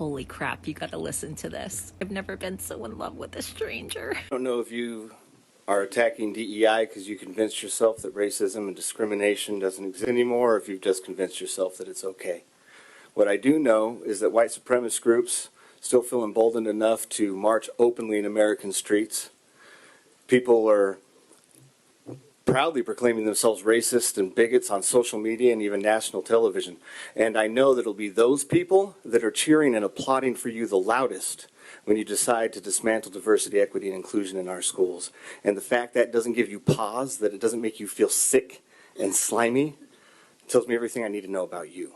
Holy crap, you gotta listen to this. I've never been so in love with a stranger. I don't know if you are attacking DEI because you convinced yourself that racism and discrimination doesn't exist anymore, or if you've just convinced yourself that it's okay. What I do know is that white supremacist groups still feel emboldened enough to march openly in American streets. People are proudly proclaiming themselves racist and bigots on social media and even national television. And I know that it'll be those people that are cheering and applauding for you the loudest when you decide to dismantle diversity, equity, and inclusion in our schools. And the fact that doesn't give you pause, that it doesn't make you feel sick and slimy, tells me everything I need to know about you.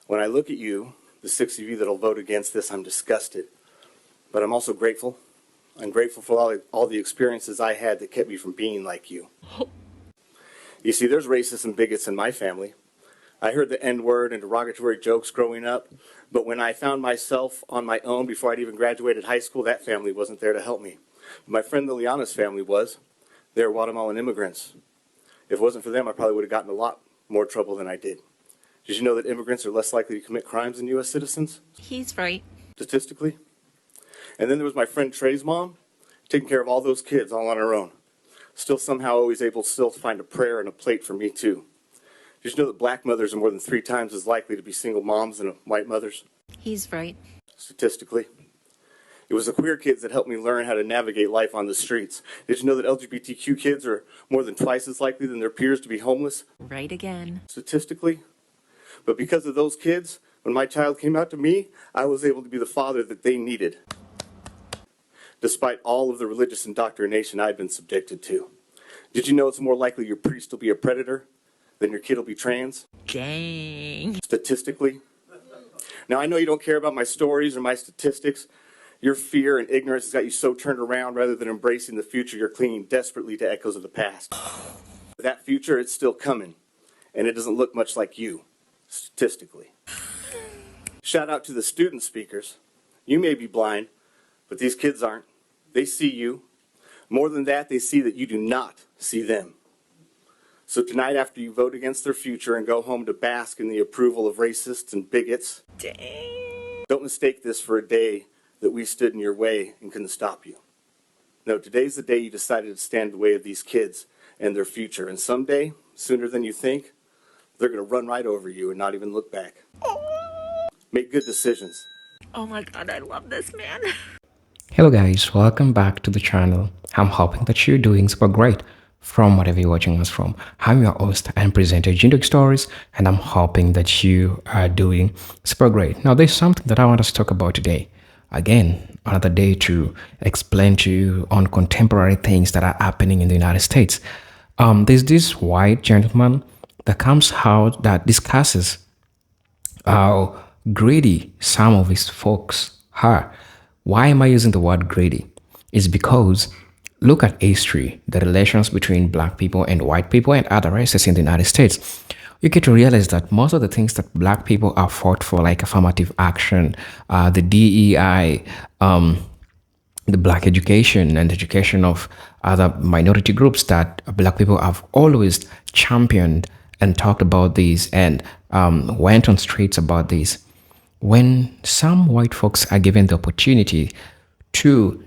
When I look at you, the 6 of you that'll vote against this, I'm disgusted. But I'm also grateful. I'm grateful for all the experiences I had that kept me from being like you. You see, there's racists and bigots in my family. I heard the N-word and derogatory jokes growing up, but when I found myself on my own before I'd even graduated high school, that family wasn't there to help me. My friend Liliana's family was. They're Guatemalan immigrants. If it wasn't for them, I probably would have gotten a lot more trouble than I did. Did you know that immigrants are less likely to commit crimes than U.S. citizens? He's right. Statistically. And then there was my friend Trey's mom, taking care of all those kids all on her own. Still somehow always able to find a prayer and a plate for me too. Did you know that black mothers are more than 3 times as likely to be single moms than white mothers? He's right. Statistically. It was the queer kids that helped me learn how to navigate life on the streets. Did you know that LGBTQ kids are more than twice as likely than their peers to be homeless? Right again. Statistically. But because of those kids, when my child came out to me, I was able to be the father that they needed, despite all of the religious indoctrination I'd been subjected to. Did you know it's more likely your priest will be a predator than your kid will be trans? Dang. Statistically. Now, I know you don't care about my stories or my statistics. Your fear and ignorance has got you so turned around rather than embracing the future, you're clinging desperately to echoes of the past. That future, it's still coming, and it doesn't look much like you, statistically. Shout out to the student speakers. You may be blind, but these kids aren't. They see you. More than that, they see that you do not see them. So tonight, after you vote against their future and go home to bask in the approval of racists and bigots, Dang. don't mistake this for a day that we stood in your way and couldn't stop you. No, today's the day you decided to stand in the way of these kids and their future. And someday, sooner than you think, they're going to run right over you and not even look back. Make good decisions. Oh my god, I love this man. Hello guys, welcome back to the channel. I'm hoping that you're doing super great from whatever you're watching us from. I'm your host and presenter Jindook Stories, and I'm hoping that you are doing super great. Now there's something that I want us to talk about today. Again, another day to explain to you on contemporary things that are happening in the United States. There's this white gentleman that comes out that discusses how greedy some of his folks are. Why am I using the word greedy? It's because look at history, the relations between black people and white people and other races in the United States. You get to realize that most of the things that black people are fought for, like affirmative action, the DEI, the black education and education of other minority groups, that black people have always championed and talked about these and went on streets about this. When some white folks are given the opportunity to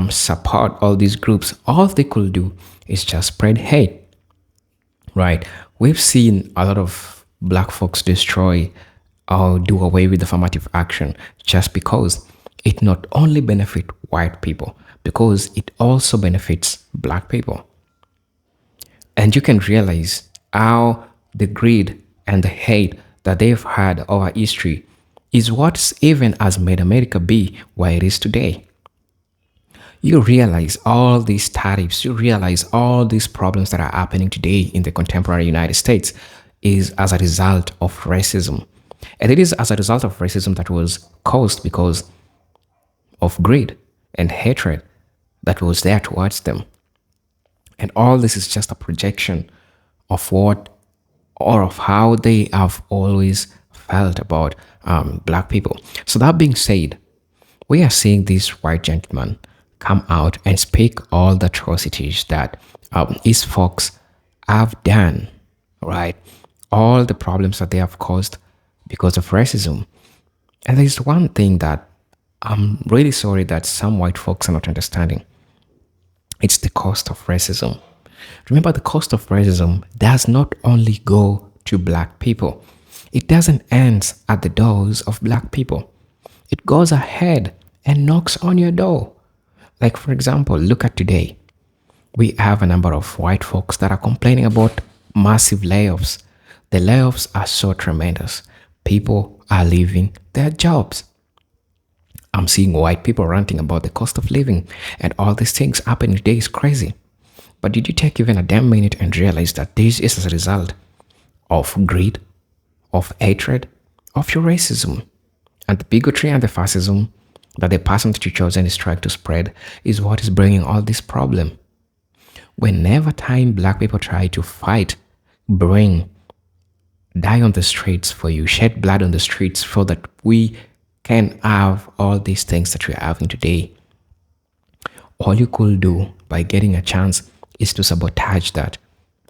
support all these groups, all they could do is just spread hate, right? We've seen a lot of black folks destroy or do away with affirmative action just because it not only benefits white people, because it also benefits black people. And you can realize how the greed and the hate that they've had over history is what even has made America be where it is today. You realize all these tariffs, you realize all these problems that are happening today in the contemporary United States is as a result of racism. And it is as a result of racism that was caused because of greed and hatred that was there towards them. And all this is just a projection of what or of how they have always felt about black people. So that being said, we are seeing this white gentleman come out and speak all the atrocities that his folks have done, right? All the problems that they have caused because of racism. And there's one thing that I'm really sorry that some white folks are not understanding. It's the cost of racism. Remember, the cost of racism does not only go to black people, it doesn't end at the doors of black people. It goes ahead and knocks on your door. Like, for example, look at today. We have a number of white folks that are complaining about massive layoffs. The layoffs are so tremendous. People are leaving their jobs. I'm seeing white people ranting about the cost of living and all these things happening today is crazy. But did you take even a damn minute and realize that this is as a result of greed, of hatred, of your racism? And the bigotry and the fascism that the person that you chosen is trying to spread is what is bringing all this problem. Whenever time black people try to fight, bring, die on the streets for you, shed blood on the streets so that we can have all these things that we're having today, all you could do by getting a chance is to sabotage that.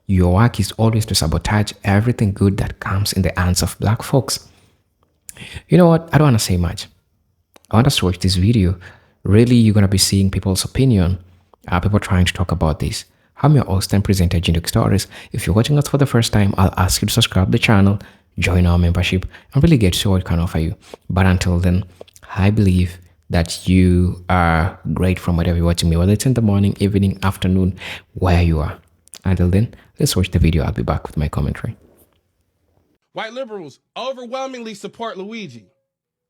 Your work is always to sabotage everything good that comes in the hands of black folks. You know what? I don't want to say much. I want us to watch this video. Really, you're going to be seeing people's opinion, people trying to talk about this. I'm your host and presenter, Jinduk Stories. If you're watching us for the first time, I'll ask you to subscribe to the channel, join our membership, and really get to what we can offer you. But until then, I believe that you are great from whatever you're watching me, whether it's in the morning, evening, afternoon, where you are. Until then, let's watch the video. I'll be back with my commentary. White liberals overwhelmingly support Luigi.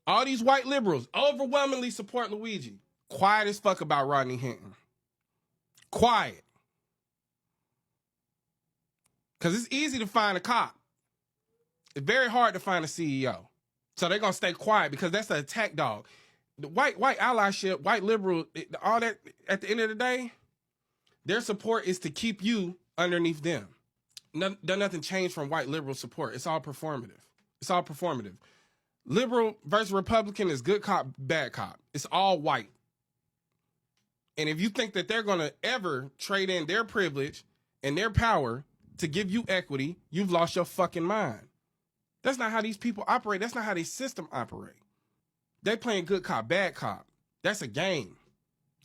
All these white liberals overwhelmingly support Luigi. Quiet as fuck about Rodney Hinton. Quiet. Because it's easy to find a cop. It's very hard to find a CEO. So they're going to stay quiet because that's an attack dog. The white allyship, white liberal, all that, at the end of the day, their support is to keep you underneath them. Nothing changed from white liberal support. It's all performative. It's all performative. Liberal versus Republican is good cop, bad cop. It's all white. And if you think that they're going to ever trade in their privilege and their power to give you equity, you've lost your fucking mind. That's not how these people operate. That's not how their system operate. They playing good cop, bad cop. That's a game.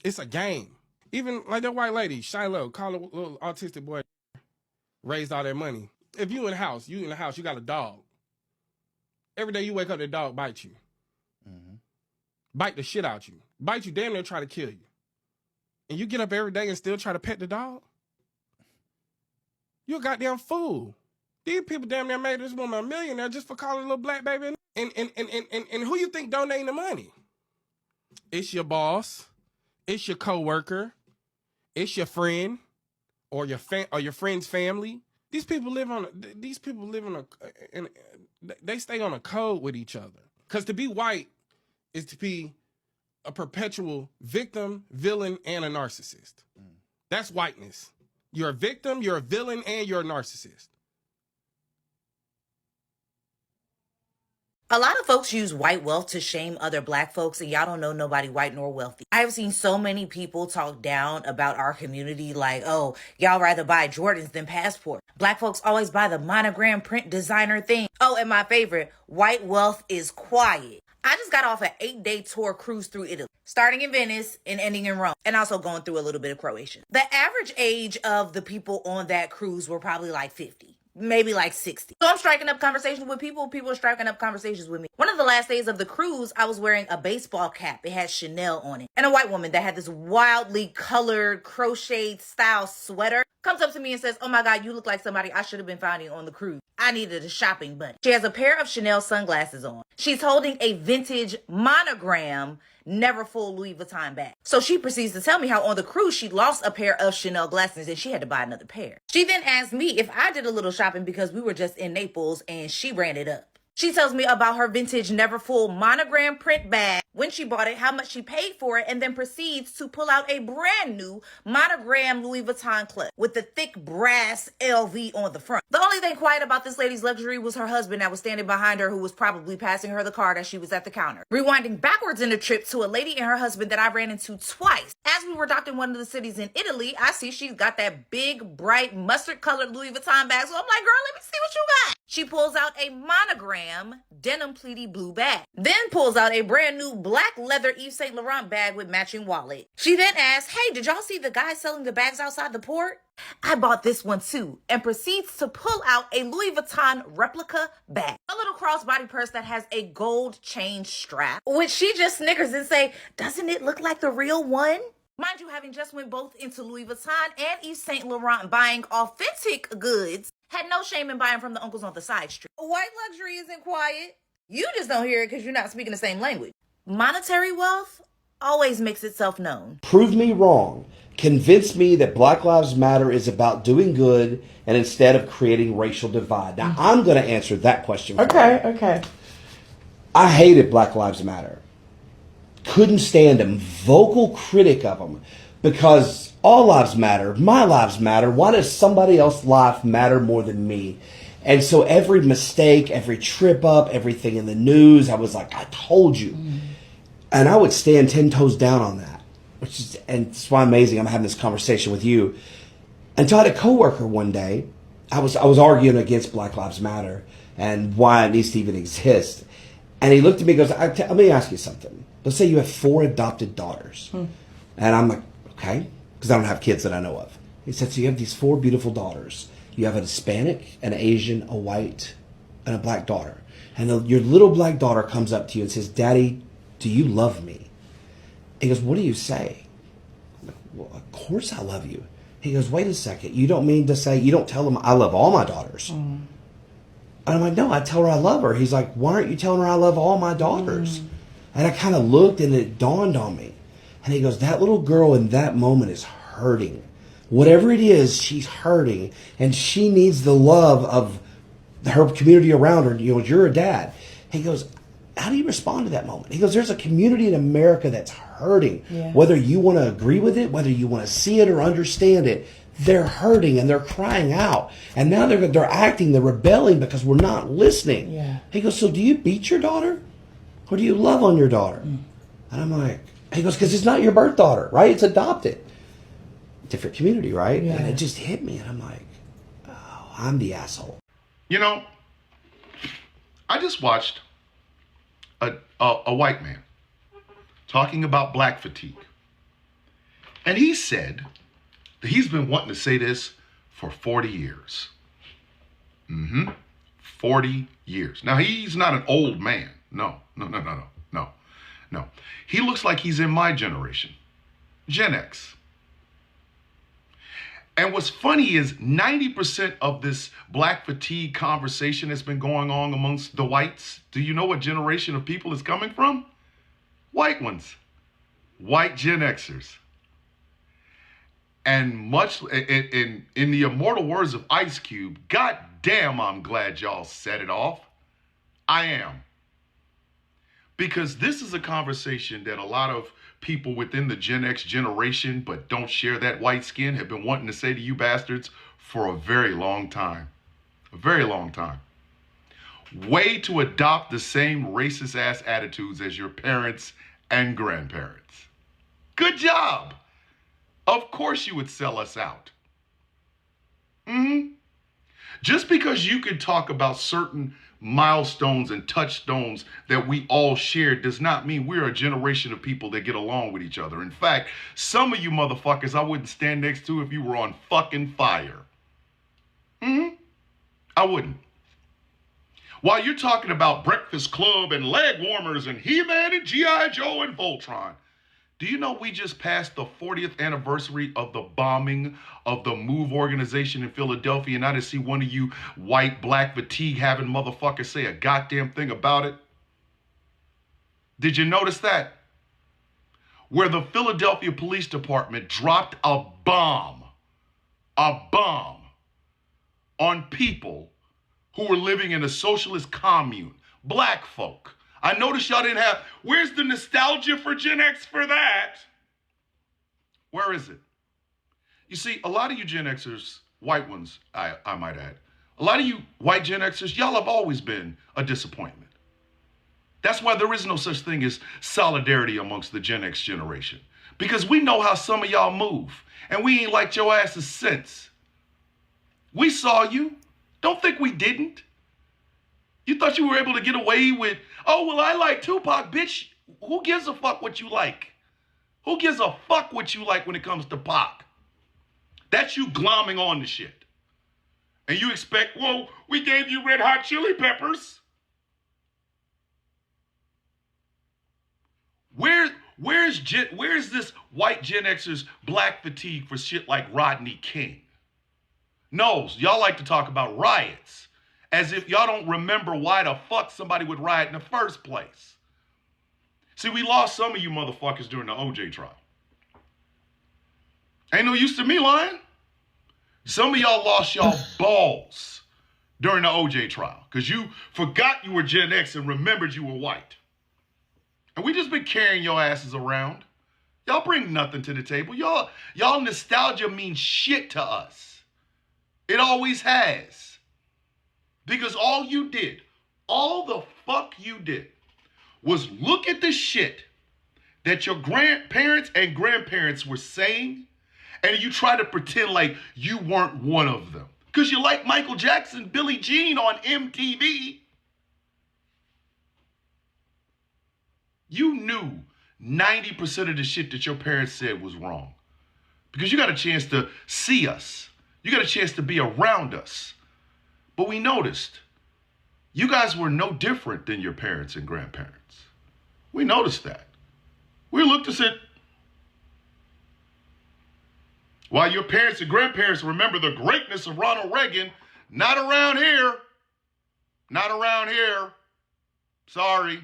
It's a game. Even like that white lady, Shiloh, call a little autistic boy, raised all their money. If you in the house, you got a dog. Every day you wake up, the dog bites you. Mm-hmm. Bite the shit out you. Bite you, damn near try to kill you. And you get up every day and still try to pet the dog? You a goddamn fool. These people damn near made this woman a millionaire just for calling a little black baby. And who you think donating the money? It's your boss. It's your coworker. It's your friend, or your friend's family. These people live on they stay on a code with each other. Because to be white is to be a perpetual victim, villain, and a narcissist. That's whiteness. You're a victim, you're a villain, and you're a narcissist. A lot of folks use white wealth to shame other black folks, and y'all don't know nobody white nor wealthy. I have seen so many people talk down about our community like, oh, y'all rather buy Jordans than passports. Black folks always buy the monogram print designer thing. Oh, and my favorite, white wealth is quiet. I just got off an 8-day tour cruise through Italy, starting in Venice and ending in Rome, and also going through a little bit of Croatia. The average age of the people on that cruise were probably like 50. Maybe like 60. So I'm striking up conversations with people. People are striking up conversations with me. One of the last days of the cruise, I was wearing a baseball cap. It had Chanel on it. And a white woman that had this wildly colored crocheted style sweater comes up to me and says, oh my God, you look like somebody I should have been finding on the cruise. I needed a shopping buddy. She has a pair of Chanel sunglasses on. She's holding a vintage monogram, never full Louis Vuitton bag. So she proceeds to tell me how on the cruise she lost a pair of Chanel glasses and she had to buy another pair. She then asked me if I did a little shopping because we were just in Naples and she ran it up. She tells me about her vintage never full monogram print bag, when she bought it, how much she paid for it, and then proceeds to pull out a brand new monogram Louis Vuitton clutch with the thick brass LV on the front. The only thing quiet about this lady's luxury was her husband that was standing behind her, who was probably passing her the card as she was at the counter. Rewinding backwards in the trip to a lady and her husband that I ran into twice. As we were docked in one of the cities in Italy, I see she's got that big, bright, mustard colored Louis Vuitton bag. So I'm like, girl, let me see what you got. She pulls out a monogram denim pleaty blue bag, then pulls out a brand new black leather Yves Saint Laurent bag with matching wallet. She then asks, hey, did y'all see the guy selling the bags outside the port? I bought this one too, and proceeds to pull out a Louis Vuitton replica bag, a little crossbody purse that has a gold chain strap, which she just snickers and say, doesn't it look like the real one? Mind you, having just went both into Louis Vuitton and Yves Saint Laurent buying authentic goods, had no shame in buying from the uncles on the side street. White luxury isn't quiet. You just don't hear it because you're not speaking the same language. Monetary wealth always makes itself known. Prove me wrong. Convince me that Black Lives Matter is about doing good and instead of creating racial divide. Now, I'm going to answer that question for you. Okay. I hated Black Lives Matter. Couldn't stand them. Vocal critic of them. Because all lives matter. My lives matter. Why does somebody else's life matter more than me? And so every mistake, every trip up, everything in the news, I was like, I told you. And I would stand 10 toes down on that. And it's why amazing I'm having this conversation with you. Until I had a coworker one day, I was arguing against Black Lives Matter and why it needs to even exist. And he looked at me and goes, let me ask you something. Let's say you have 4 adopted daughters. And I'm like, okay, because I don't have kids that I know of. He said, so you have these 4 beautiful daughters. You have a Hispanic, an Asian, a white, and a black daughter. And your little black daughter comes up to you and says, Daddy, do you love me? He goes, what do you say? I'm like, well, of course I love you. He goes, wait a second. You don't mean to say, you don't tell them I love all my daughters. And I'm like, no, I tell her I love her. He's like, why aren't you telling her I love all my daughters? And I kind of looked and it dawned on me. And he goes, that little girl in that moment is hurting. Whatever it is, she's hurting. And she needs the love of her community around her. You know, you're a dad. He goes, how do you respond to that moment? He goes, there's a community in America that's hurting. Yeah. Whether you want to agree with it, whether you want to see it or understand it, they're hurting and they're crying out. And now they're acting, they're rebelling because we're not listening. Yeah. He goes, so do you beat your daughter? Or do you love on your daughter? And I'm like, he goes, because it's not your birth daughter, right? It's adopted. Different community, right? Yeah. And it just hit me. And I'm like, oh, I'm the asshole. You know, I just watched a white man talking about black fatigue. And he said that he's been wanting to say this for 40 years. 40 years. Now, he's not an old man. No. He looks like he's in my generation, Gen X. And what's funny is 90% of this black fatigue conversation that's been going on amongst the whites, do you know what generation of people is coming from? White ones. White Gen Xers. And much in the immortal words of Ice Cube, God damn, I'm glad y'all set it off. I am. Because this is a conversation that a lot of people within the Gen X generation, but don't share that white skin, have been wanting to say to you bastards for a very long time. A very long time. Way to adopt the same racist ass attitudes as your parents and grandparents. Good job. Of course you would sell us out. Just because you can talk about certain milestones and touchstones that we all share does not mean we're a generation of people that get along with each other. In fact, some of you motherfuckers I wouldn't stand next to if you were on fucking fire. I wouldn't. While you're talking about Breakfast Club and leg warmers and He-Man and G.I. Joe and Voltron, do you know we just passed the 40th anniversary of the bombing of the MOVE organization in Philadelphia, and I didn't see one of you white, black, fatigue-having motherfuckers say a goddamn thing about it? Did you notice that? Where the Philadelphia Police Department dropped a bomb on people who were living in a socialist commune, black folk. I noticed y'all didn't have, where's the nostalgia for Gen X for that? Where is it? You see, a lot of you Gen Xers, white ones, I might add, a lot of you white Gen Xers, y'all have always been a disappointment. That's why there is no such thing as solidarity amongst the Gen X generation. Because we know how some of y'all move, and we ain't liked your asses since. We saw you. Don't think we didn't. You thought you were able to get away with, oh, well, I like Tupac, bitch. Who gives a fuck what you like? Who gives a fuck what you like when it comes to Pac? That's you glomming on the shit. And you expect, well, we gave you Red Hot Chili Peppers. Where's this white Gen Xers black fatigue for shit like Rodney King? No, y'all like to talk about riots as if y'all don't remember why the fuck somebody would riot in the first place. See, we lost some of you motherfuckers during the OJ trial. Ain't no use to me lying. Some of y'all lost y'all balls during the OJ trial because you forgot you were Gen X and remembered you were white. And we just been carrying your asses around. Y'all bring nothing to the table. Y'all nostalgia means shit to us. It always has. Because all the fuck you did, was look at the shit that your grandparents and grandparents were saying, and you try to pretend like you weren't one of them. Because you like Michael Jackson, Billie Jean on MTV. You knew 90% of the shit that your parents said was wrong. Because you got a chance to see us. You got a chance to be around us. But we noticed you guys were no different than your parents and grandparents. We noticed that. We looked and said, while your parents and grandparents remember the greatness of Ronald Reagan, not around here. Not around here. Sorry.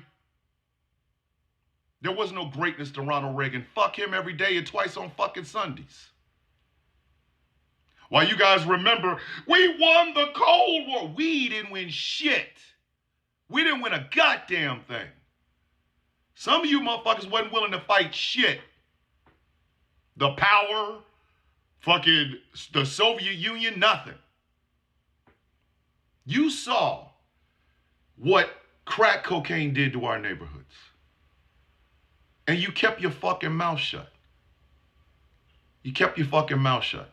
There was no greatness to Ronald Reagan. Fuck him every day and twice on fucking Sundays. While you guys remember, we won the Cold War. We didn't win shit. We didn't win a goddamn thing. Some of you motherfuckers wasn't willing to fight shit. The power, fucking the Soviet Union, nothing. You saw what crack cocaine did to our neighborhoods. And you kept your fucking mouth shut. You kept your fucking mouth shut.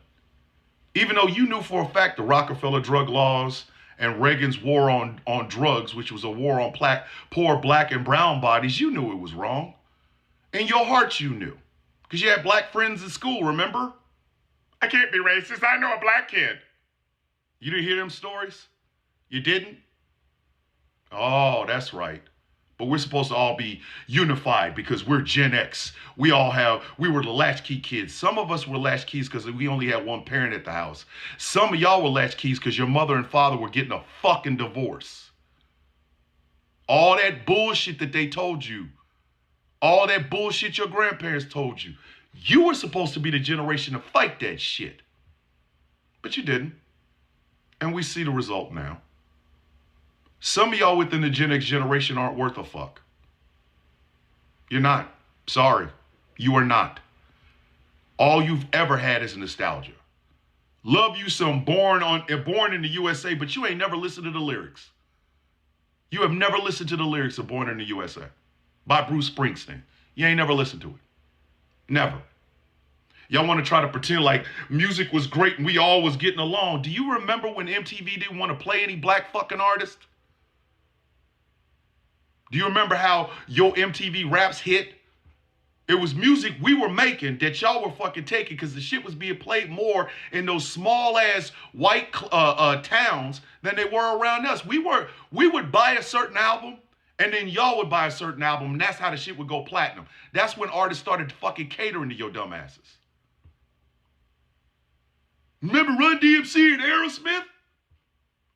Even though you knew for a fact the Rockefeller drug laws and Reagan's war on drugs, which was a war on poor black and brown bodies, you knew it was wrong. In your heart you knew. Because you had black friends in school, remember? I can't be racist, I know a black kid. You didn't hear them stories? You didn't? Oh, that's right. But we're supposed to all be unified because we're Gen X. We were the latchkey kids. Some of us were latchkeys because we only had one parent at the house. Some of y'all were latchkeys because your mother and father were getting a fucking divorce. All that bullshit that they told you, all that bullshit your grandparents told you, you were supposed to be the generation to fight that shit. But you didn't. And we see the result now. Some of y'all within the Gen X generation aren't worth a fuck. You're not. Sorry. You are not. All you've ever had is nostalgia. Love you some born in the USA, but you ain't never listened to the lyrics. You have never listened to the lyrics of Born in the USA by Bruce Springsteen. You ain't never listened to it. Never. Y'all want to try to pretend like music was great and we all was getting along. Do you remember when MTV didn't want to play any black fucking artist? Do you remember how your MTV Raps hit? It was music we were making that y'all were fucking taking because the shit was being played more in those small ass white towns than they were around us. We would buy a certain album and then y'all would buy a certain album and that's how the shit would go platinum. That's when artists started fucking catering to your dumb asses. Remember Run DMC and Aerosmith?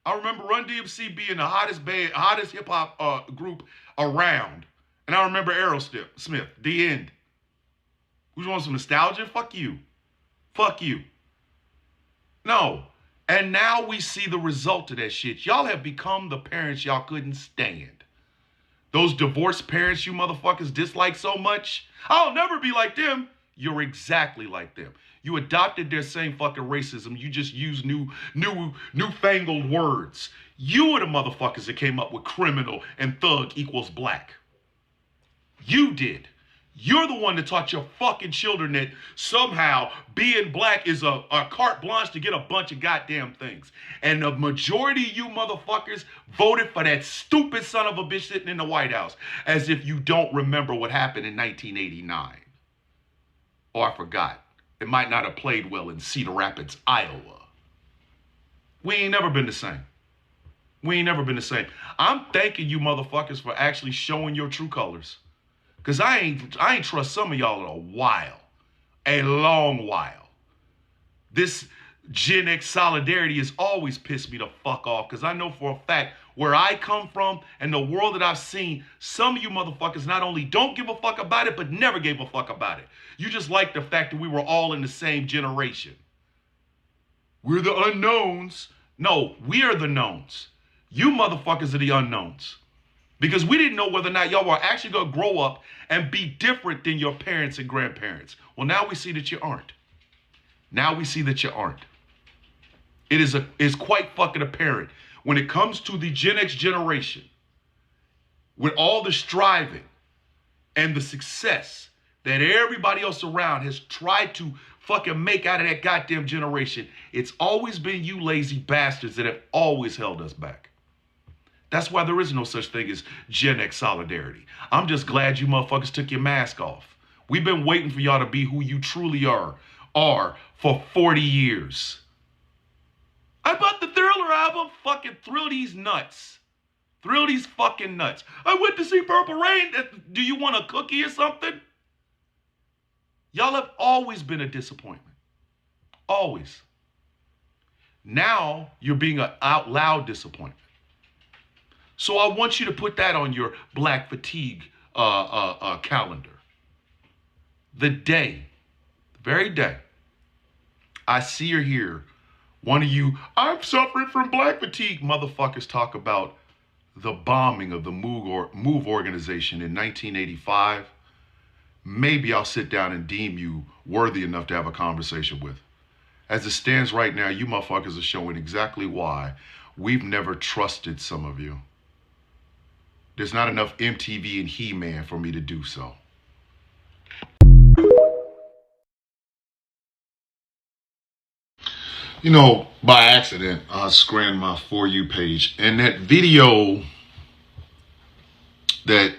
I remember Run DMC being the hottest hip hop group around. And I remember Aerosmith, The End. Who wants some nostalgia? Fuck you. Fuck you. No. And now we see the result of that shit. Y'all have become the parents y'all couldn't stand. Those divorced parents you motherfuckers dislike so much. I'll never be like them. You're exactly like them. You adopted their same fucking racism. You just use newfangled words. You were the motherfuckers that came up with criminal and thug equals black. You did. You're the one that taught your fucking children that somehow being black is a carte blanche to get a bunch of goddamn things. And the majority of you motherfuckers voted for that stupid son of a bitch sitting in the White House, as if you don't remember what happened in 1989. Oh, I forgot. It might not have played well in Cedar Rapids, Iowa. We ain't never been the same. We ain't never been the same. I'm thanking you motherfuckers for actually showing your true colors. Because I ain't trust some of y'all in a while. A long while. This Gen X solidarity has always pissed me the fuck off. Because I know for a fact where I come from and the world that I've seen, some of you motherfuckers not only don't give a fuck about it, but never gave a fuck about it. You just like the fact that we were all in the same generation. We're the unknowns. No, we are the knowns. You motherfuckers are the unknowns. Because we didn't know whether or not y'all were actually going to grow up and be different than your parents and grandparents. Well, now we see that you aren't. Now we see that you aren't. It is quite fucking apparent when it comes to the Gen X generation, with all the striving and the success that everybody else around has tried to fucking make out of that goddamn generation. It's always been you lazy bastards that have always held us back. That's why there is no such thing as Gen X solidarity. I'm just glad you motherfuckers took your mask off. We've been waiting for y'all to be who you truly are for 40 years. I bought the Thriller album. Fucking thrill these nuts. Thrill these fucking nuts. I went to see Purple Rain. Do you want a cookie or something? Y'all have always been a disappointment. Always. Now you're being an out loud disappointment. So I want you to put that on your black fatigue calendar. The very day, I see or hear one of you, I'm suffering from black fatigue, motherfuckers talk about the bombing of the MOVE organization in 1985. Maybe I'll sit down and deem you worthy enough to have a conversation with. As it stands right now, you motherfuckers are showing exactly why we've never trusted some of you. There's not enough MTV and He-Man for me to do so. You know, by accident, I scanned my For You page, and that video that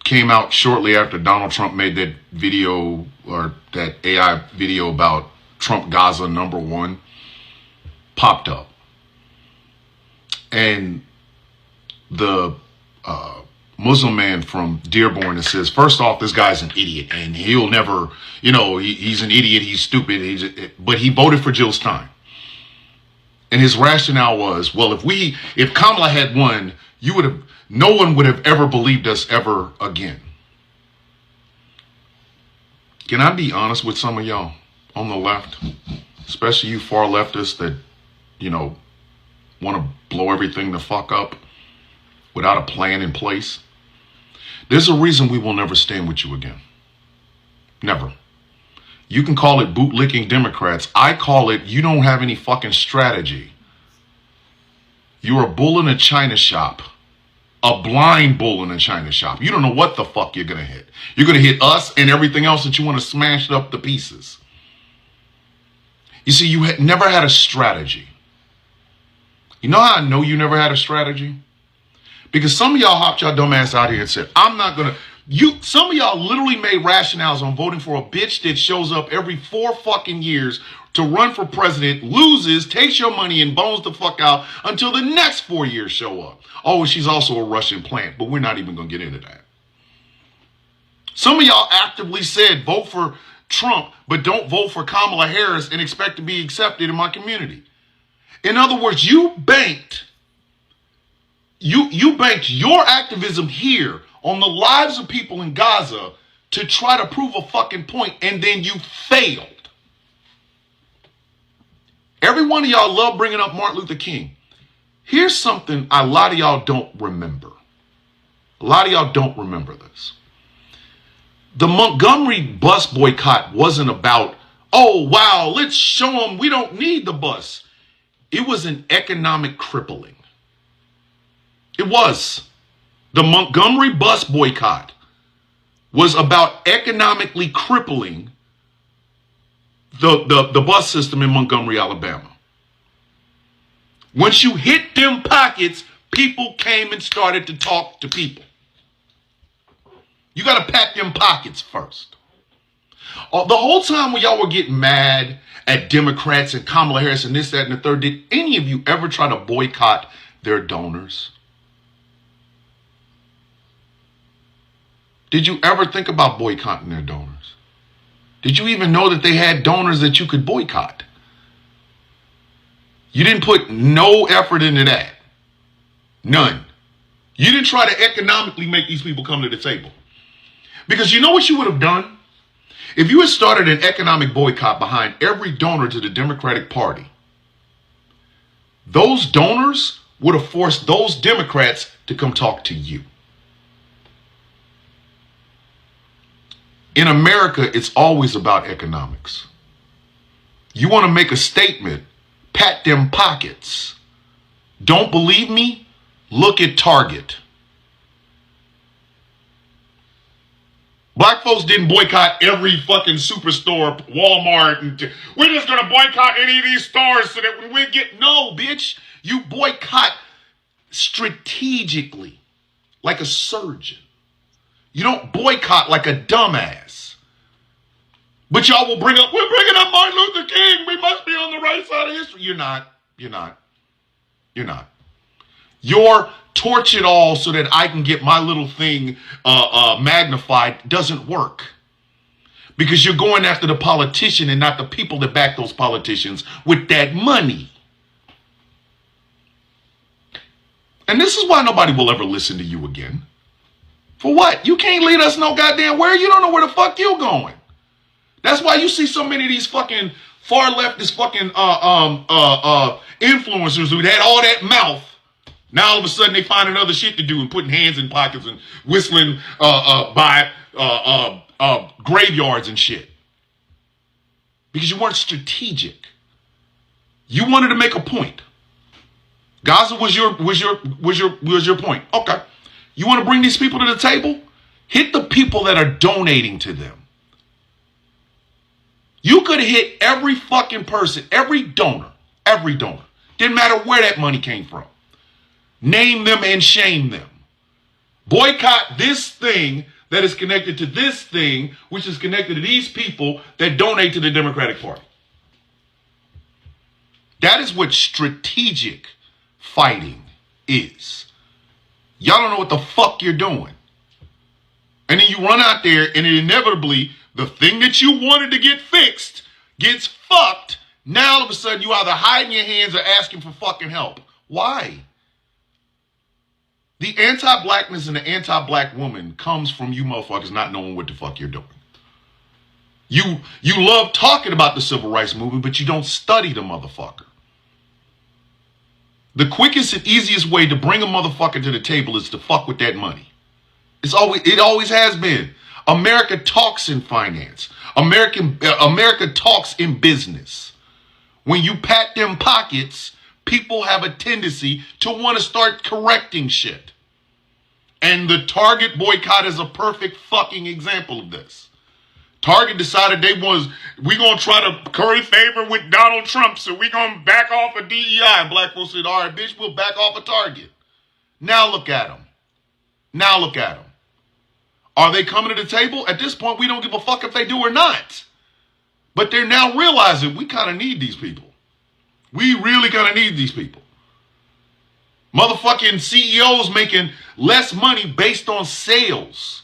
came out shortly after Donald Trump made that video, or that AI video about Trump Gaza #1, popped up. And the Muslim man from Dearborn that says, first off, this guy's an idiot and he'll never, he's an idiot, he's stupid, but he voted for Jill Stein. And his rationale was, well, if Kamala had won, no one would have ever believed us ever again. Can I be honest with some of y'all on the left, especially you far leftists that, want to blow everything the fuck up without a plan in place? There's a reason we will never stand with you again. Never. You can call it bootlicking Democrats. I call it you don't have any fucking strategy. You're a bull in a china shop. A blind bull in a china shop. You don't know what the fuck you're going to hit. You're going to hit us and everything else that you want to smash up to pieces. You see, you never had a strategy. You know how I know you never had a strategy? Because some of y'all hopped y'all dumb ass out here and said, I'm not going to... Some of y'all literally made rationales on voting for a bitch that shows up every 4 fucking years to run for president, loses, takes your money and bones the fuck out until the next 4 years show up. Oh, she's also a Russian plant, but we're not even going to get into that. Some of y'all actively said vote for Trump, but don't vote for Kamala Harris and expect to be accepted in my community. In other words, you banked your activism here on the lives of people in Gaza to try to prove a fucking point, and then you failed. Every one of y'all love bringing up Martin Luther King. Here's something a lot of y'all don't remember. A lot of y'all don't remember this. The Montgomery bus boycott wasn't about, oh, wow, let's show them we don't need the bus. It was an economic crippling. It was. The Montgomery bus boycott was about economically crippling the bus system in Montgomery, Alabama. Once you hit them pockets, people came and started to talk to people. You got to pat them pockets first. The whole time when y'all were getting mad at Democrats and Kamala Harris and this, that, and the third, did any of you ever try to boycott their donors? Did you ever think about boycotting their donors? Did you even know that they had donors that you could boycott? You didn't put no effort into that. None. You didn't try to economically make these people come to the table. Because you know what you would have done? If you had started an economic boycott behind every donor to the Democratic Party, those donors would have forced those Democrats to come talk to you. In America, it's always about economics. You want to make a statement, pat them pockets. Don't believe me? Look at Target. Black folks didn't boycott every fucking superstore, Walmart, and we're just going to boycott any of these stores so that when we get... No, bitch. You boycott strategically, like a surgeon. You don't boycott like a dumbass. But y'all will bring up, we're bringing up Martin Luther King. We must be on the right side of history. You're not. You're not. You're not. Your torch it all so that I can get my little thing magnified doesn't work. Because you're going after the politician and not the people that back those politicians with that money. And this is why nobody will ever listen to you again. For what? You can't lead us no goddamn where. You don't know where the fuck you're going. That's why you see so many of these fucking far leftist fucking influencers who had all that mouth. Now all of a sudden they finding other shit to do and putting hands in pockets and whistling by graveyards and shit. Because you weren't strategic. You wanted to make a point. Gaza was your point. Okay. You want to bring these people to the table? Hit the people that are donating to them. You could have hit every fucking person, every donor. Didn't matter where that money came from. Name them and shame them. Boycott this thing that is connected to this thing, which is connected to these people that donate to the Democratic Party. That is what strategic fighting is. Y'all don't know what the fuck you're doing. And then you run out there and inevitably the thing that you wanted to get fixed gets fucked. Now all of a sudden you either hiding your hands or asking for fucking help. Why? The anti-blackness and the anti-black woman comes from you motherfuckers not knowing what the fuck you're doing. You love talking about the civil rights movement, but you don't study the motherfucker. The quickest and easiest way to bring a motherfucker to the table is to fuck with that money. It always has been. America talks in finance. America talks in business. When you pat them pockets, people have a tendency to want to start correcting shit. And the Target boycott is a perfect fucking example of this. Target decided we're going to try to curry favor with Donald Trump, so we're going to back off of DEI. And black folks said, all right, bitch, we'll back off of Target. Now look at them. Are they coming to the table? At this point, we don't give a fuck if they do or not. But they're now realizing we kind of need these people. We really kind of need these people. Motherfucking CEOs making less money based on sales.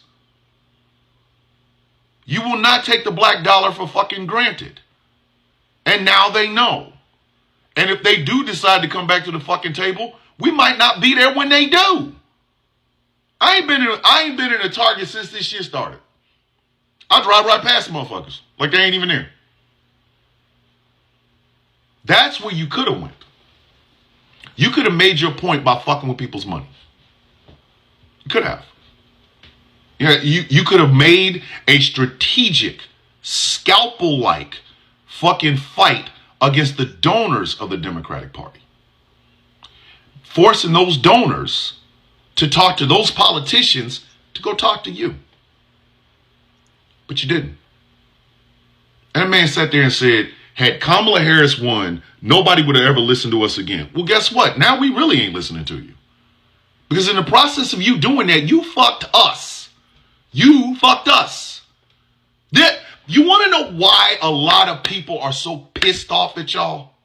You will not take the black dollar for fucking granted. And now they know. And if they do decide to come back to the fucking table, we might not be there when they do. I ain't been in a Target since this shit started. I drive right past motherfuckers like they ain't even there. That's where you could have went. You could have made your point by fucking with people's money. You could have. You could have made a strategic, scalpel-like fucking fight against the donors of the Democratic Party. Forcing those donors to talk to those politicians to go talk to you. But you didn't. And that man sat there and said, had Kamala Harris won, nobody would have ever listened to us again. Well, guess what? Now we really ain't listening to you. Because in the process of you doing that, you fucked us. You fucked us. You want to know why a lot of people are so pissed off at y'all?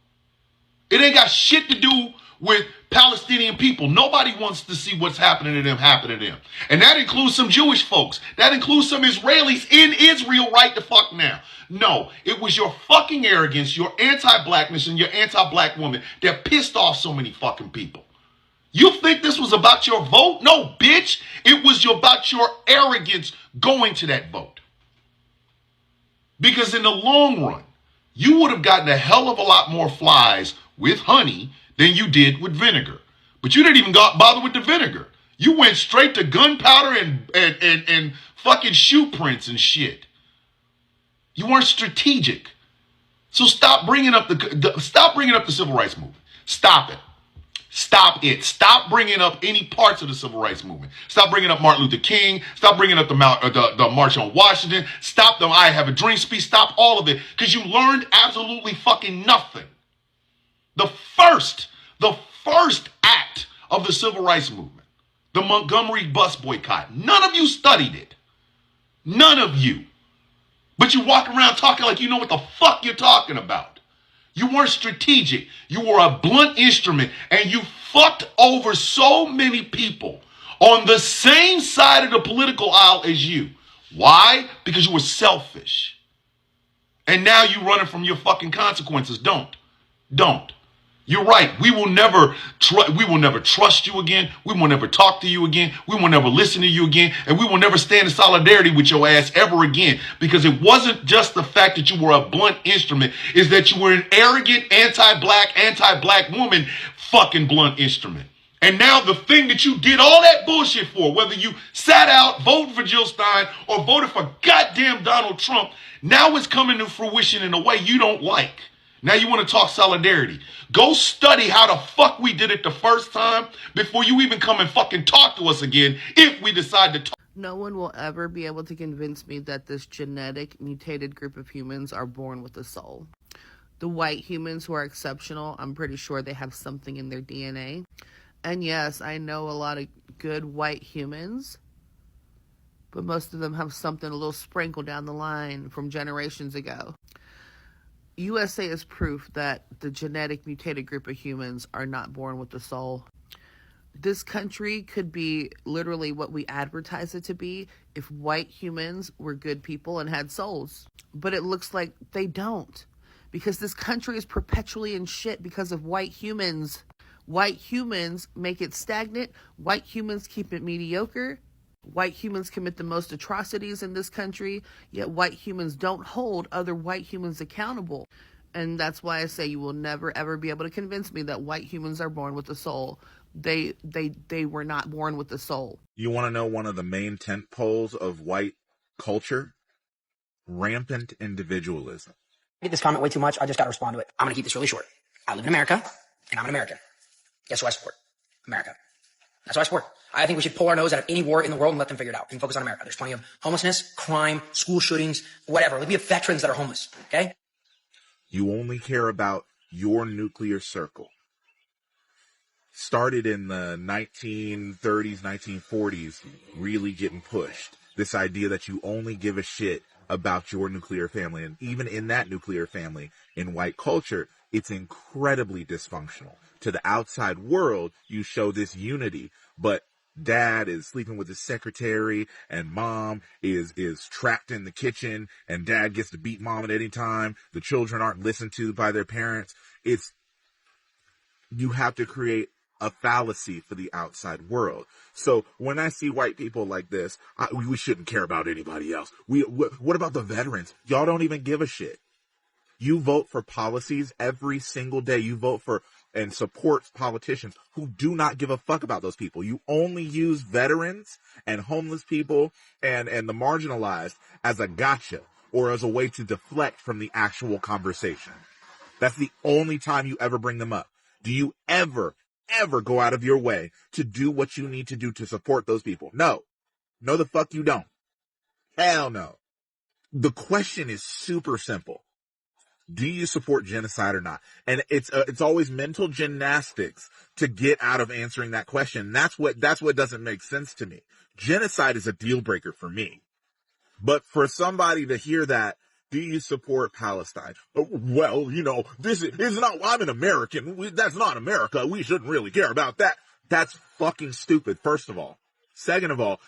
It ain't got shit to do with Palestinian people. Nobody wants to see what's happening to them happen to them. And that includes some Jewish folks. That includes some Israelis in Israel right the fuck now. No, it was your fucking arrogance, your anti-blackness, and your anti-black woman that pissed off so many fucking people. You think this was about your vote? No, bitch. It was about your arrogance going to that vote. Because in the long run, you would have gotten a hell of a lot more flies with honey than you did with vinegar. But you didn't even bother with the vinegar. You went straight to gunpowder and fucking shoe prints and shit. You weren't strategic. So stop bringing up the civil rights movement. Stop it. Stop it. Stop bringing up any parts of the civil rights movement. Stop bringing up Martin Luther King. Stop bringing up the March on Washington. Stop the I Have a Dream speech. Stop all of it because you learned absolutely fucking nothing. The first act of the civil rights movement, the Montgomery bus boycott, none of you studied it. None of you. But you walk around talking like you know what the fuck you're talking about. You weren't strategic. You were a blunt instrument, and you fucked over so many people on the same side of the political aisle as you. Why? Because you were selfish. And now you're running from your fucking consequences. Don't. You're right. We will never trust you again. We will never talk to you again. We will never listen to you again. And we will never stand in solidarity with your ass ever again. Because it wasn't just the fact that you were a blunt instrument. It's that you were an arrogant, anti-black woman fucking blunt instrument. And now the thing that you did all that bullshit for, whether you sat out, voted for Jill Stein, or voted for goddamn Donald Trump, now it's coming to fruition in a way you don't like. Now you want to talk solidarity. Go study how the fuck we did it the first time before you even come and fucking talk to us again if we decide to talk. No one will ever be able to convince me that this genetic mutated group of humans are born with a soul. The white humans who are exceptional, I'm pretty sure they have something in their DNA. And yes, I know a lot of good white humans, but most of them have something a little sprinkled down the line from generations ago. USA is proof that the genetic mutated group of humans are not born with a soul. This country could be literally what we advertise it to be if white humans were good people and had souls. But it looks like they don't. Because this country is perpetually in shit because of white humans. White humans make it stagnant. White humans keep it mediocre. White humans commit the most atrocities in this country, yet white humans don't hold other white humans accountable. And that's why I say you will never, ever be able to convince me that white humans are born with a soul. They were not born with a soul. You want to know one of the main tent poles of white culture? Rampant individualism. I get this comment way too much. I just got to respond to it. I'm going to keep this really short. I live in America, and I'm an American. Guess who I support? America. That's what I support. I think we should pull our nose out of any war in the world and let them figure it out. We can focus on America. There's plenty of homelessness, crime, school shootings, whatever. We have veterans that are homeless, okay? You only care about your nuclear circle. Started in the 1930s, 1940s, really getting pushed. This idea that you only give a shit about your nuclear family. And even in that nuclear family, in white culture, it's incredibly dysfunctional. To the outside world, you show this unity, but dad is sleeping with his secretary and mom is trapped in the kitchen and dad gets to beat mom at any time. The children aren't listened to by their parents. You have to create a fallacy for the outside world. So when I see white people like this, we shouldn't care about anybody else. What about the veterans? Y'all don't even give a shit. You vote for policies every single day. You vote for and support politicians who do not give a fuck about those people. You only use veterans and homeless people and the marginalized as a gotcha or as a way to deflect from the actual conversation. That's the only time you ever bring them up. Do you ever go out of your way to do what you need to do to support those people? No. No, the fuck you don't. Hell no. The question is super simple. Do you support genocide or not? And it's always mental gymnastics to get out of answering that question. That's what doesn't make sense to me. Genocide is a deal breaker for me. But for somebody to hear that, do you support Palestine? Well, this is not, I'm an American. That's not America. We shouldn't really care about that. That's fucking stupid, first of all. Second of all,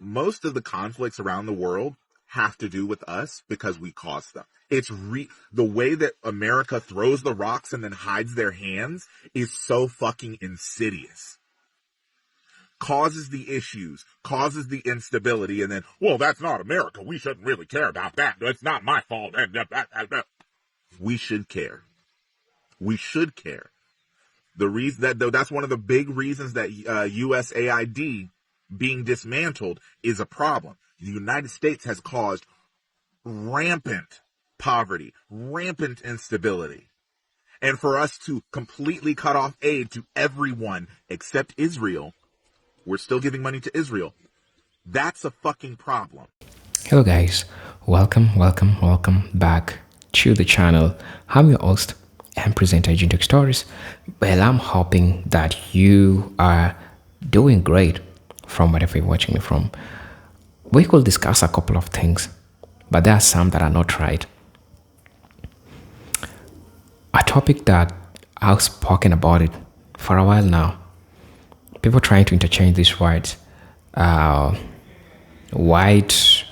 most of the conflicts around the world have to do with us because we caused them. It's the way that America throws the rocks and then hides their hands is so fucking insidious. Causes the issues, causes the instability, and then, well, that's not America. We shouldn't really care about that. It's not my fault. We should care. We should care. The reason that's one of the big reasons that USAID being dismantled is a problem. The United States has caused rampant poverty, rampant instability. And for us to completely cut off aid to everyone except Israel, we're still giving money to Israel. That's a fucking problem. Hello guys, welcome back to the channel. I'm your host and presenter Juntok Stories. Well, I'm hoping that you are doing great from wherever you're watching me from. We could discuss a couple of things, but there are some that are not right. A topic that I've spoken about it for a while now. People trying to interchange these words. White,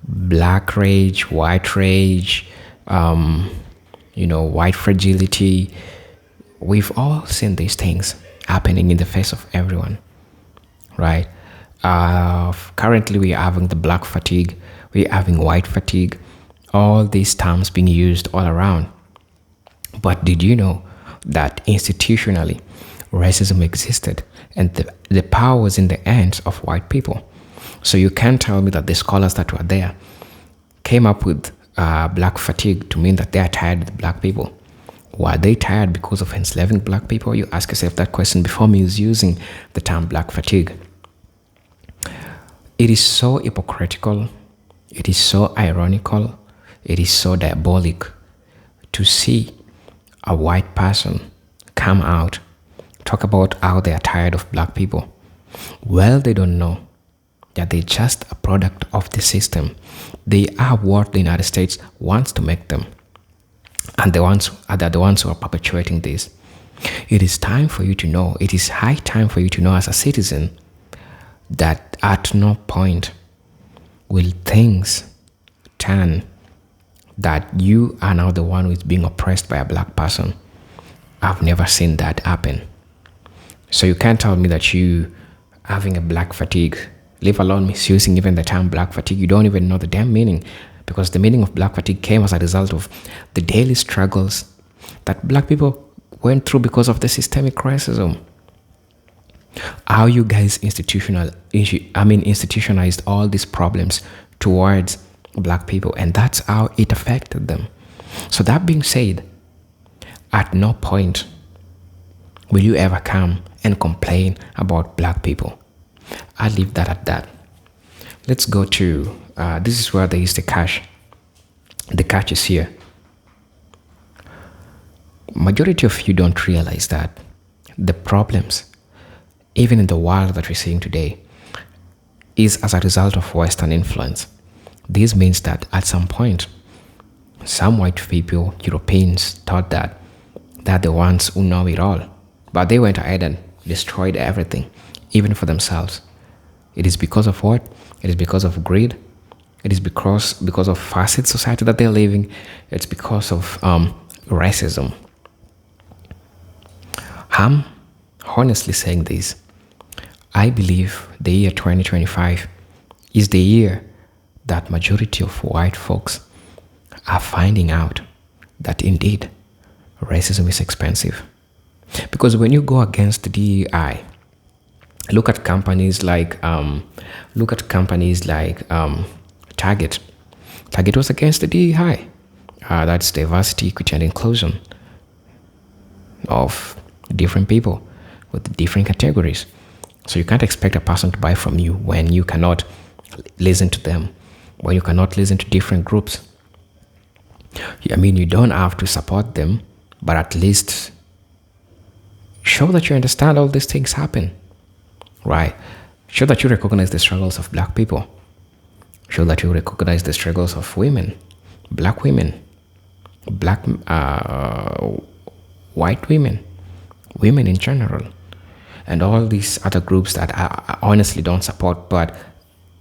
black rage, white rage, white fragility. We've all seen these things happening in the face of everyone, right? Currently, we are having the black fatigue, we are having white fatigue, all these terms being used all around. But did you know that institutionally, racism existed and the power was in the hands of white people? So you can't tell me that the scholars that were there came up with black fatigue to mean that they are tired of black people. Were they tired because of enslaving black people? You ask yourself that question before me is using the term black fatigue. It is so hypocritical, it is so ironical, it is so diabolic to see a white person come out, talk about how they are tired of black people. Well, they don't know that they're just a product of the system. They are what the United States wants to make them. And they're the ones who are perpetuating this. It is time for you to know, it is high time for you to know as a citizen that at no point will things turn that you are now the one who is being oppressed by a black person. I've never seen that happen. So you can't tell me that you having a black fatigue, leave alone misusing even the term black fatigue. You don't even know the damn meaning, because the meaning of black fatigue came as a result of the daily struggles that black people went through because of the systemic racism. How you guys institutionalized all these problems towards black people, and that's how it affected them. So that being said, at no point will you ever come and complain about black people. I'll leave that at that. Let's go to, this is where there is the catch. The catch is here. Majority of you don't realize that the problems, even in the world that we're seeing today, is as a result of Western influence. This means that at some point, some white people, Europeans, thought that they're the ones who know it all. But they went ahead and destroyed everything, even for themselves. It is because of what? It is because of greed. It is because of facet society that they're living. It's because of racism. I'm honestly saying this. I believe the year 2025 is the year that majority of white folks are finding out that indeed racism is expensive. Because when you go against the DEI, look at companies like Target. Target was against the DEI. That's diversity, equity, and inclusion of different people with different categories. So you can't expect a person to buy from you when you cannot listen to them. when you cannot listen to different groups. I mean, you don't have to support them, but at least show that you understand all these things happen, right? Show that you recognize the struggles of black people. Show that you recognize the struggles of women, black white women, women in general, and all these other groups that I honestly don't support, but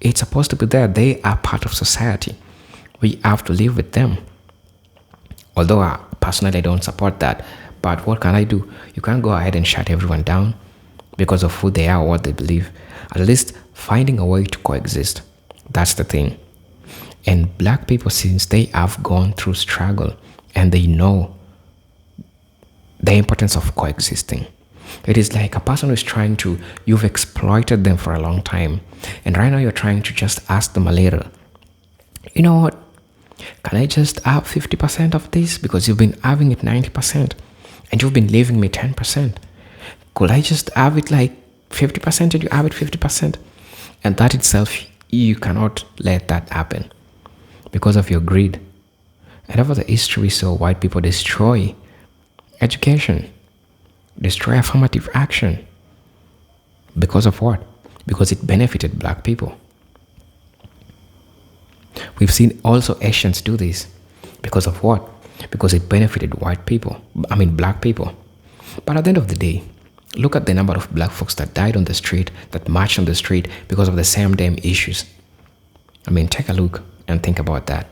it's supposed to be there. They are part of society. We have to live with them. Although I personally don't support that, but what can I do? You can't go ahead and shut everyone down because of who they are or what they believe. At least finding a way to coexist. That's the thing. And black people, since they have gone through struggle and they know the importance of coexisting. It is like a person who is trying to, you've exploited them for a long time. And right now you're trying to just ask them a little, you know what? Can I just have 50% of this? Because you've been having it 90% and you've been leaving me 10%. Could I just have it like 50% and you have it 50%? And that itself, you cannot let that happen because of your greed. And over the history, we saw white people destroy education, destroy affirmative action. Because of what? Because it benefited black people. We've seen also Asians do this. Because of what? Because it benefited black people. But at the end of the day, look at the number of black folks that died on the street, that marched on the street because of the same damn issues. Take a look and think about that.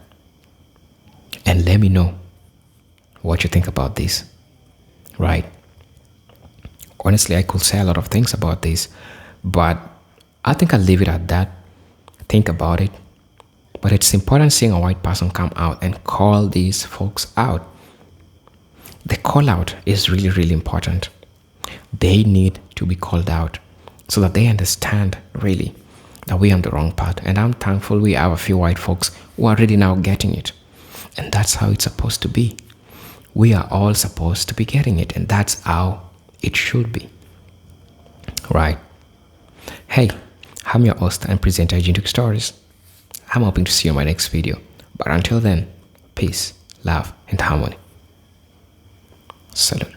And let me know what you think about this. Right? Honestly, I could say a lot of things about this, but I think I'll leave it at that. Think about it. But it's important seeing a white person come out and call these folks out. The call out is really, really important. They need to be called out so that they understand really that we're on the wrong path. And I'm thankful we have a few white folks who are already now getting it. And that's how it's supposed to be. We are all supposed to be getting it, and that's how it should be. Right? Hey, I'm your host and presenter, Jintuk Stories. I'm hoping to see you in my next video. But until then, peace, love, and harmony. Salute.